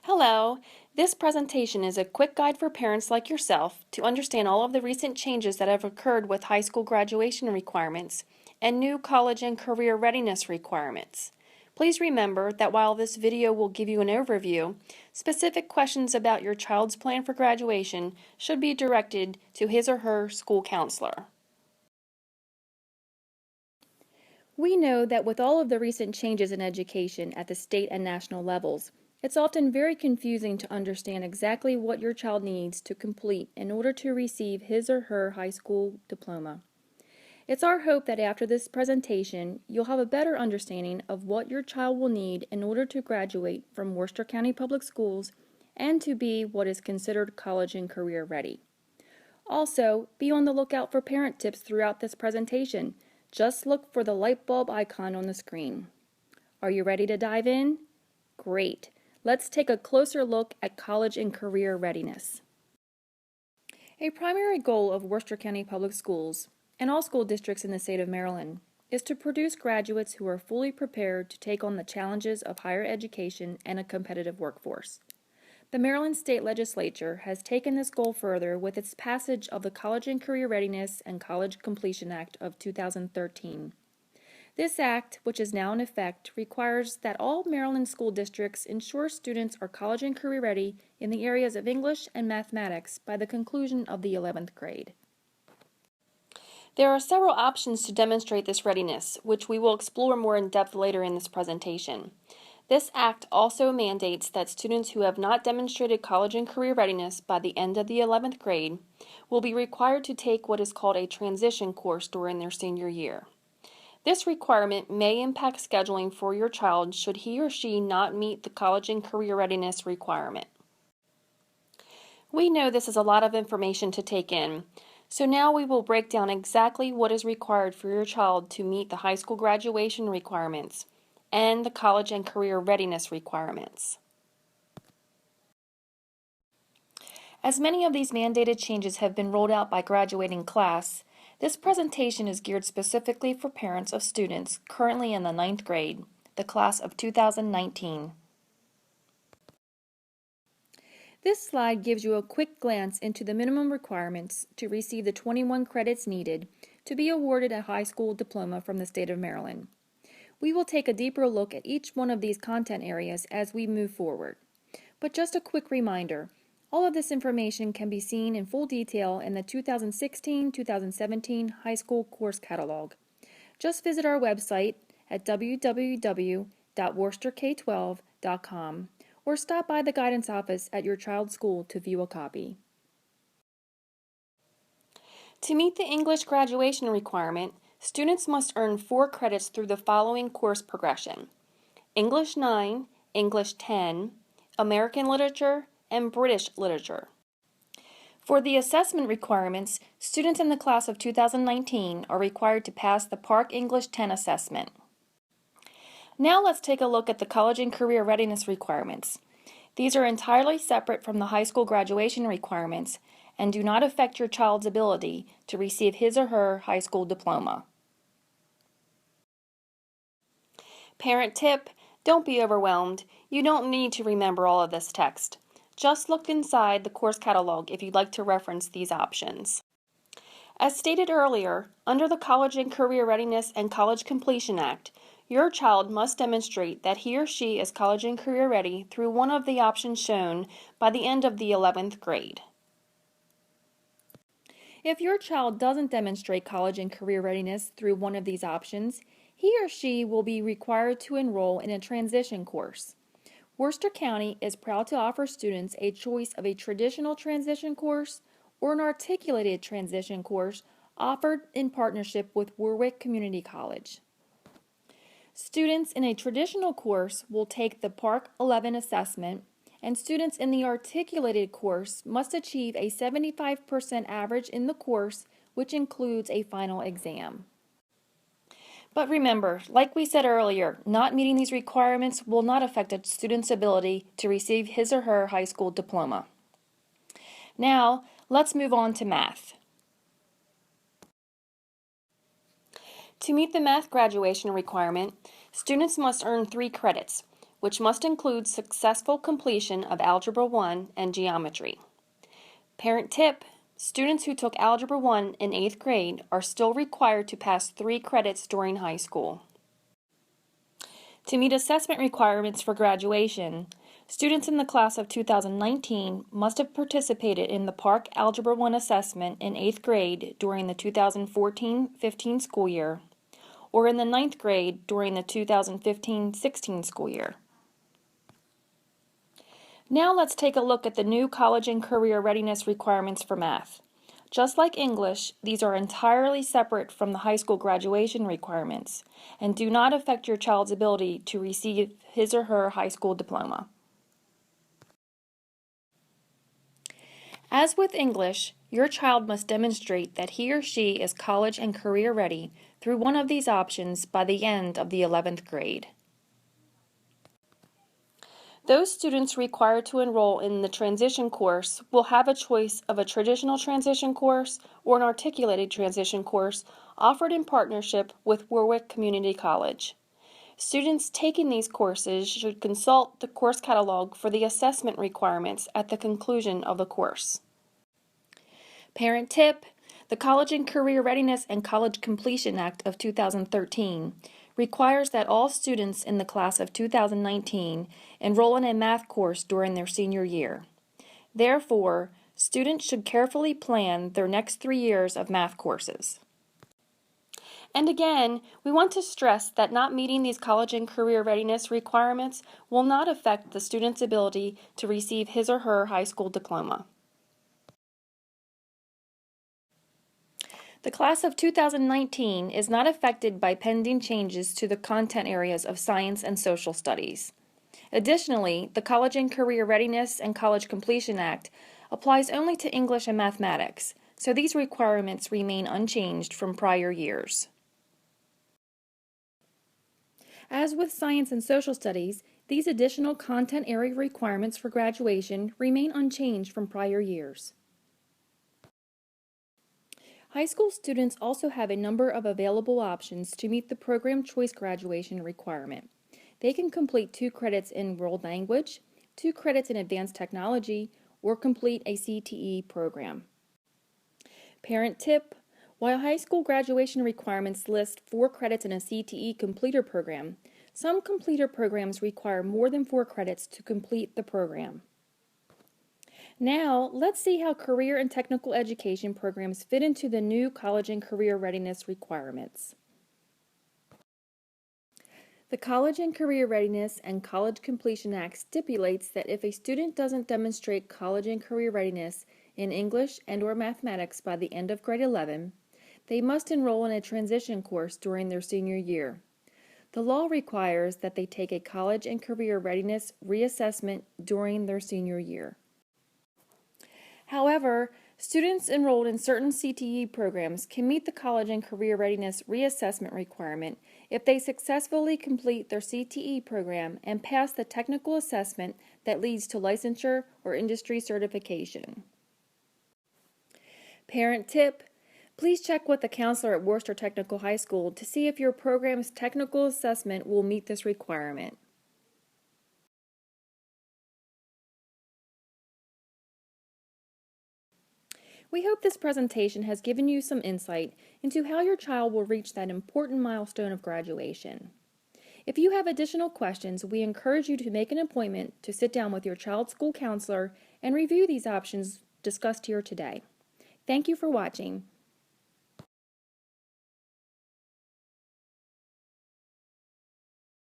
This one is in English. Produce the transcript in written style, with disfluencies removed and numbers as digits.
Hello! This presentation is a quick guide for parents like yourself to understand all of the recent changes that have occurred with high school graduation requirements and new college and career readiness requirements. Please remember that while this video will give you an overview, specific questions about your child's plan for graduation should be directed to his or her school counselor. We know that with all of the recent changes in education at the state and national levels, it's often very confusing to understand exactly what your child needs to complete in order to receive his or her high school diploma. It's our hope that after this presentation, you'll have a better understanding of what your child will need in order to graduate from Worcester County Public Schools and to be what is considered college and career ready. Also, be on the lookout for parent tips throughout this presentation. Just look for the light bulb icon on the screen. Are you ready to dive in? Great! Let's take a closer look at college and career readiness. A primary goal of Worcester County Public Schools and all school districts in the state of Maryland is to produce graduates who are fully prepared to take on the challenges of higher education and a competitive workforce. The Maryland State Legislature has taken this goal further with its passage of the College and Career Readiness and College Completion Act of 2013. This act, which is now in effect, requires that all Maryland school districts ensure students are college and career ready in the areas of English and mathematics by the conclusion of the 11th grade. There are several options to demonstrate this readiness, which we will explore more in depth later in this presentation. This act also mandates that students who have not demonstrated college and career readiness by the end of the 11th grade will be required to take what is called a transition course during their senior year. This requirement may impact scheduling for your child should he or she not meet the college and career readiness requirement. We know this is a lot of information to take in, so now we will break down exactly what is required for your child to meet the high school graduation requirements and the college and career readiness requirements. As many of these mandated changes have been rolled out by graduating class, this presentation is geared specifically for parents of students currently in the 9th grade, the class of 2019. This slide gives you a quick glance into the minimum requirements to receive the 21 credits needed to be awarded a high school diploma from the state of Maryland. We will take a deeper look at each one of these content areas as we move forward. But just a quick reminder, all of this information can be seen in full detail in the 2016-2017 high school course catalog. Just visit our website at www.worcesterk12.com or stop by the guidance office at your child's school to view a copy. To meet the English graduation requirement, students must earn 4 credits through the following course progression: English 9, English 10, American Literature, and British Literature. For the assessment requirements, students in the class of 2019 are required to pass the Park English 10 assessment. Now let's take a look at the college and career readiness requirements. These are entirely separate from the high school graduation requirements and do not affect your child's ability to receive his or her high school diploma. Parent tip: don't be overwhelmed. You don't need to remember all of this text. Just look inside the course catalog if you'd like to reference these options. As stated earlier, under the College and Career Readiness and College Completion Act, your child must demonstrate that he or she is college and career ready through one of the options shown by the end of the 11th grade. If your child doesn't demonstrate college and career readiness through one of these options, he or she will be required to enroll in a transition course. Worcester County is proud to offer students a choice of a traditional transition course or an articulated transition course offered in partnership with Warwick Community College. Students in a traditional course will take the Park 11 assessment, and students in the articulated course must achieve a 75% average in the course, which includes a final exam. But remember, like we said earlier, not meeting these requirements will not affect a student's ability to receive his or her high school diploma. Now, let's move on to math. To meet the math graduation requirement, students must earn 3 credits, which must include successful completion of Algebra 1 and geometry. Parent tip: students who took Algebra 1 in 8th grade are still required to pass 3 credits during high school. To meet assessment requirements for graduation, students in the class of 2019 must have participated in the Park Algebra 1 assessment in 8th grade during the 2014-15 school year, or in the 9th grade during the 2015-16 school year. Now let's take a look at the new College and Career Readiness requirements for math. Just like English, these are entirely separate from the high school graduation requirements and do not affect your child's ability to receive his or her high school diploma. As with English, your child must demonstrate that he or she is college and career ready through one of these options by the end of the 11th grade. Those students required to enroll in the transition course will have a choice of a traditional transition course or an articulated transition course offered in partnership with Warwick Community College. Students taking these courses should consult the course catalog for the assessment requirements at the conclusion of the course. Parent tip: the College and Career Readiness and College Completion Act of 2013 requires that all students in the class of 2019 enroll in a math course during their senior year. Therefore, students should carefully plan their next 3 years of math courses. And again, we want to stress that not meeting these college and career readiness requirements will not affect the student's ability to receive his or her high school diploma. The class of 2019 is not affected by pending changes to the content areas of science and social studies. Additionally, the College and Career Readiness and College Completion Act applies only to English and mathematics, so these requirements remain unchanged from prior years. As with science and social studies, these additional content area requirements for graduation remain unchanged from prior years. High school students also have a number of available options to meet the program choice graduation requirement. They can complete 2 credits in world language, 2 credits in advanced technology, or complete a CTE program. Parent tip: while high school graduation requirements list 4 credits in a CTE completer program, some completer programs require more than 4 credits to complete the program. Now, let's see how career and technical education programs fit into the new College and Career Readiness requirements. The College and Career Readiness and College Completion Act stipulates that if a student doesn't demonstrate college and career readiness in English and/or mathematics by the end of grade 11, they must enroll in a transition course during their senior year. The law requires that they take a college and career readiness reassessment during their senior year. However, students enrolled in certain CTE programs can meet the College and Career Readiness reassessment requirement if they successfully complete their CTE program and pass the technical assessment that leads to licensure or industry certification. Parent tip: please check with the counselor at Worcester Technical High School to see if your program's technical assessment will meet this requirement. We hope this presentation has given you some insight into how your child will reach that important milestone of graduation. If you have additional questions, we encourage you to make an appointment to sit down with your child's school counselor and review these options discussed here today. Thank you for watching.